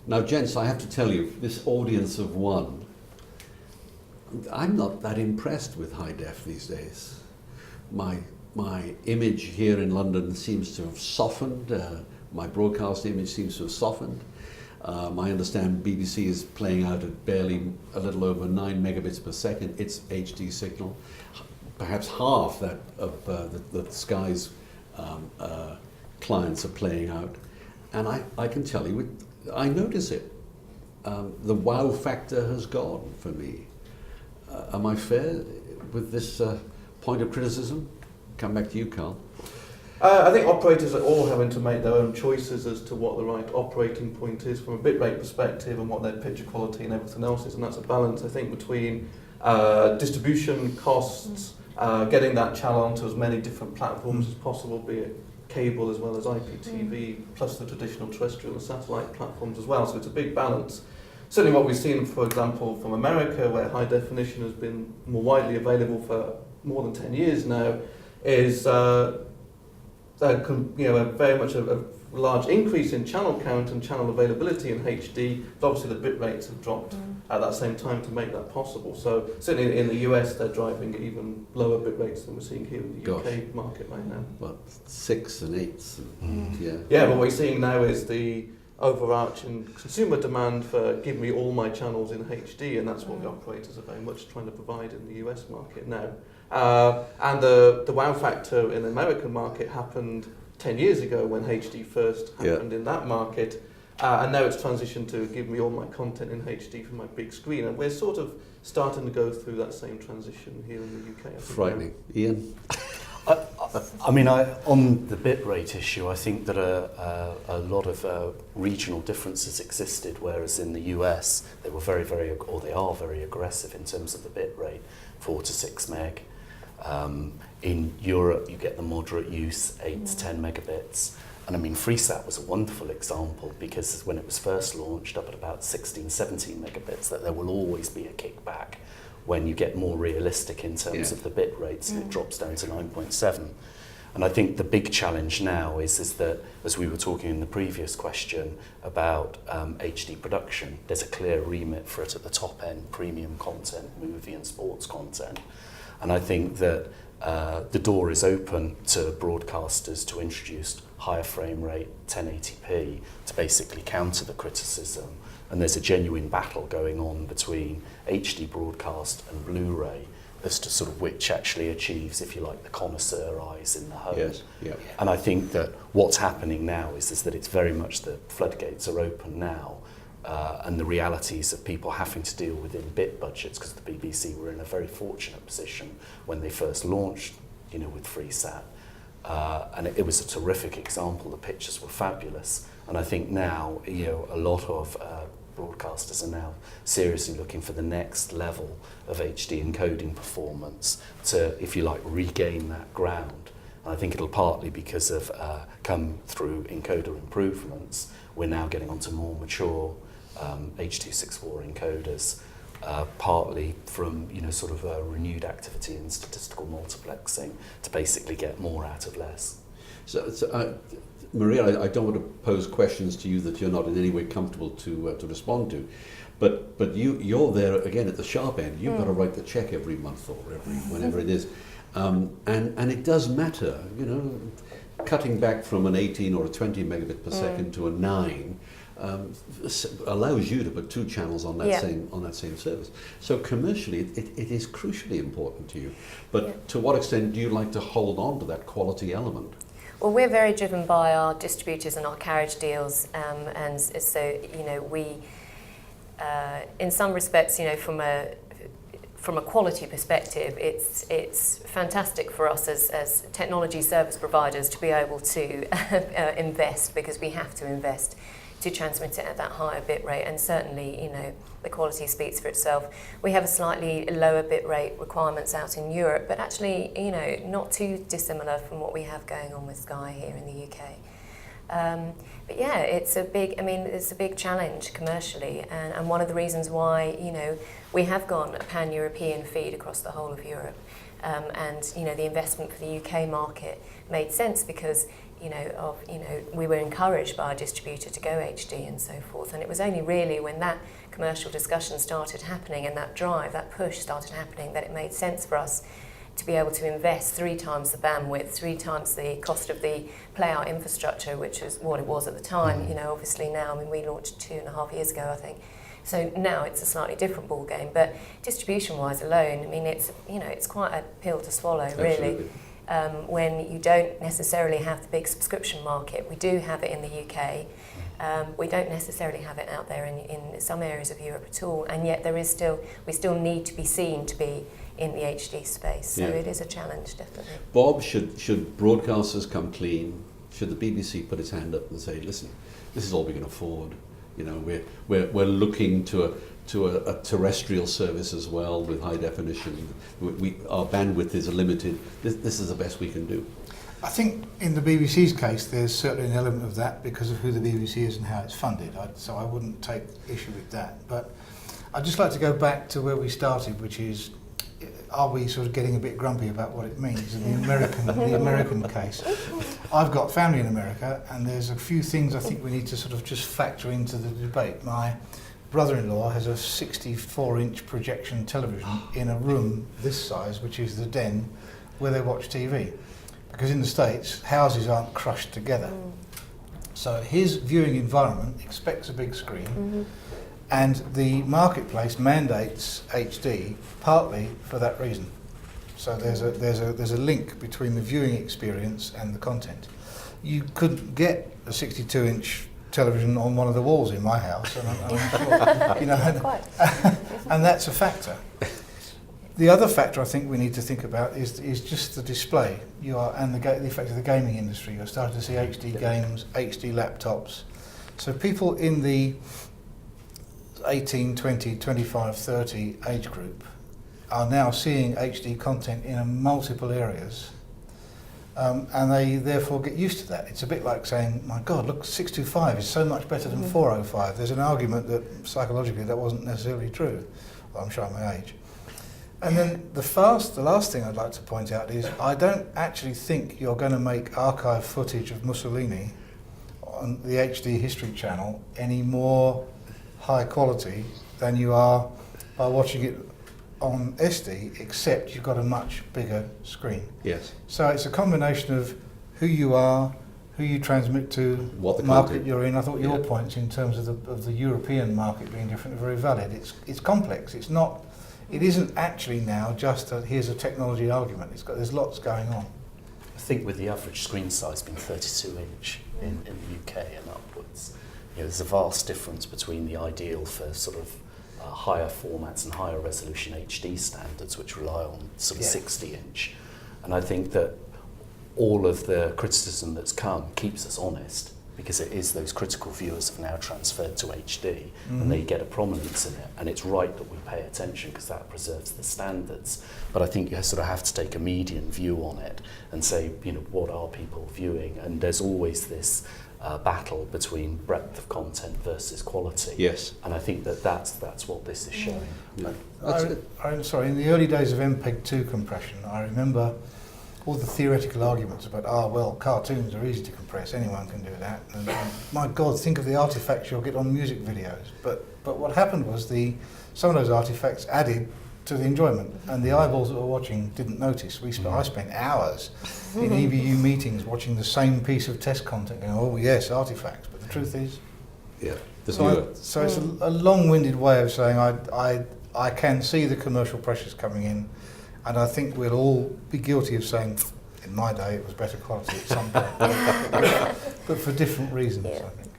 Now, gents, I have to tell you, this audience of one, I'm not that impressed with high def these days. My image here in London seems to have softened. My broadcast image seems to have softened. I understand BBC is playing out at barely a little over 9 megabits per second, its HD signal. Perhaps half that of the Sky's clients are playing out. And I can tell you, I notice it. The wow factor has gone for me. Am I fair with this point of criticism? Come back to you, Carl. I think operators are all having to make their own choices as to what the right operating point is from a bitrate perspective and what their picture quality and everything else is, and that's a balance, I think, between distribution costs, getting that channel onto as many different platforms as possible, be it cable as well as IPTV, plus the traditional terrestrial and satellite platforms as well, so it's a big balance. Certainly what we've seen, for example, from America, where high definition has been more widely available for more than 10 years now, is very much a large increase in channel count and channel availability in HD, but obviously the bit rates have dropped at that same time to make that possible. So certainly in the US, they're driving even lower bit rates than we're seeing here in the UK market right now. Well, 6 and 8s. Yeah. Yeah, but what we're seeing now is the overarching consumer demand for give me all my channels in HD, and that's what the operators are very much trying to provide in the US market now. And the wow factor in the American market happened 10 years ago when HD first happened in that market, and now it's transitioned to give me all my content in HD from my big screen, and we're sort of starting to go through that same transition here in the UK. Frightening. Ian? I mean, on the bitrate issue, I think that a lot of regional differences existed, whereas in the US they were they are very aggressive in terms of the bitrate, 4 to 6 meg. In Europe, you get the moderate use, 8 to 10 megabits. And I mean, FreeSat was a wonderful example because when it was first launched up at about 16, 17 megabits, that there will always be a kickback when you get more realistic in terms of the bit rates, and it drops down to 9.7. And I think the big challenge now is that, as we were talking in the previous question about HD production, there's a clear remit for it at the top end, premium content, movie and sports content. And I think that the door is open to broadcasters to introduce higher frame rate 1080p to basically counter the criticism. And there's a genuine battle going on between HD broadcast and Blu-ray as to sort of which actually achieves, if you like, the connoisseur eyes in the home. Yes, yeah. And I think that what's happening now is that it's very much the floodgates are open now, and the realities of people having to deal within bit budgets, because the BBC were in a very fortunate position when they first launched, with FreeSat. And it was a terrific example. The pictures were fabulous. And I think now, a lot of broadcasters are now seriously looking for the next level of HD encoding performance to, if you like, regain that ground. And I think it'll partly because of come through encoder improvements. We're now getting onto more mature H.264 encoders, partly from sort of a renewed activity in statistical multiplexing to basically get more out of less. So Maria, I don't want to pose questions to you that you're not in any way comfortable to respond to, but you're there again at the sharp end. You've got to write the check every month or whenever it is, and it does matter. Cutting back from an 18 or a 20 megabit per second to a 9 allows you to put 2 channels on that same service. So commercially, it is crucially important to you. But to what extent do you like to hold on to that quality element? Well, we're very driven by our distributors and our carriage deals, and so we, in some respects, from a quality perspective, it's fantastic for us as technology service providers to be able to invest, because we have to invest to transmit it at that higher bit rate, and certainly the quality speaks for itself. We have a slightly lower bit rate requirements out in Europe, but actually not too dissimilar from what we have going on with Sky here in the UK. But yeah, it's a big challenge commercially, and one of the reasons why, you know, we have gone a pan-European feed across the whole of Europe, and you know, the investment for the UK market made sense because, you know, we were encouraged by our distributor to go HD and so forth, and it was only really when that commercial discussion started happening and that drive, that push started happening, that it made sense for us to be able to invest 3 times the bandwidth, 3 times the cost of the playout infrastructure, which is what it was at the time. You know, obviously now, I mean, we launched 2.5 years ago, I think. So now it's a slightly different ball game. But distribution-wise alone, I mean, it's, you know, it's quite a pill to swallow, really. When you don't necessarily have the big subscription market. We do have it in the UK. We don't necessarily have it out there in some areas of Europe at all, and yet we still need to be seen to be in the HD space. So it is a challenge, definitely. Bob, should broadcasters come clean? Should the BBC put its hand up and say, listen, this is all we can afford? You know, we're looking to a terrestrial service as well with high definition. Our bandwidth is limited. This is the best we can do. I think in the BBC's case, there's certainly an element of that because of who the BBC is and how it's funded. So I wouldn't take issue with that. But I'd just like to go back to where we started, which is, are we sort of getting a bit grumpy about what it means in the American case? I've got family in America, and there's a few things I think we need to sort of just factor into the debate. My brother-in-law has a 64-inch projection television in a room this size, which is the den, where they watch TV. Because in the States, houses aren't crushed together. So his viewing environment expects a big screen, and the marketplace mandates HD partly for that reason. So there's a link between the viewing experience and the content. You couldn't get a 62-inch television on one of the walls in my house, and I'm sure, you know, and that's a factor. The other factor I think we need to think about is just the display. And the effect of the gaming industry. You're starting to see HD games, HD laptops. So people in the 18, 20, 25, 30 age group are now seeing HD content in multiple areas, and they therefore get used to that. It's a bit like saying, my God, look, 625 is so much better than 405. There's an argument that psychologically that wasn't necessarily true. Well, I'm showing my age. And then the last thing I'd like to point out is I don't actually think you're going to make archive footage of Mussolini on the HD History Channel any more high quality than you are by watching it on SD, except you've got a much bigger screen. Yes. So it's a combination of who you are, who you transmit to, what the market content you're in. I thought your points in terms of the European market being different are very valid. It's complex. It isn't actually now just here's a technology argument. There's lots going on. I think with the average screen size being 32 inch in the UK and upwards, you know, there's a vast difference between the ideal for sort of higher formats and higher resolution HD standards, which rely on sort of 60 inch. And I think that all of the criticism that's come keeps us honest, because it is those critical viewers have now transferred to HD and they get a prominence in it, and it's right that we pay attention because that preserves the standards. But I think you sort of have to take a median view on it and say, you know, what are people viewing? And there's always this battle between breadth of content versus quality. Yes. And I think that's what this is showing. I'm sorry, in the early days of MPEG-2 compression, I remember all the theoretical arguments about, well, cartoons are easy to compress, anyone can do that. And my God, think of the artifacts you'll get on music videos. But what happened was some of those artifacts added to the enjoyment, and the eyeballs that were watching didn't notice. I spent hours in EBU meetings watching the same piece of test content going, oh yes, artifacts, but the truth is... Yeah. So it's a long-winded way of saying I can see the commercial pressures coming in, and I think we'll all be guilty of saying, in my day it was better quality at some point, but for different reasons, I think.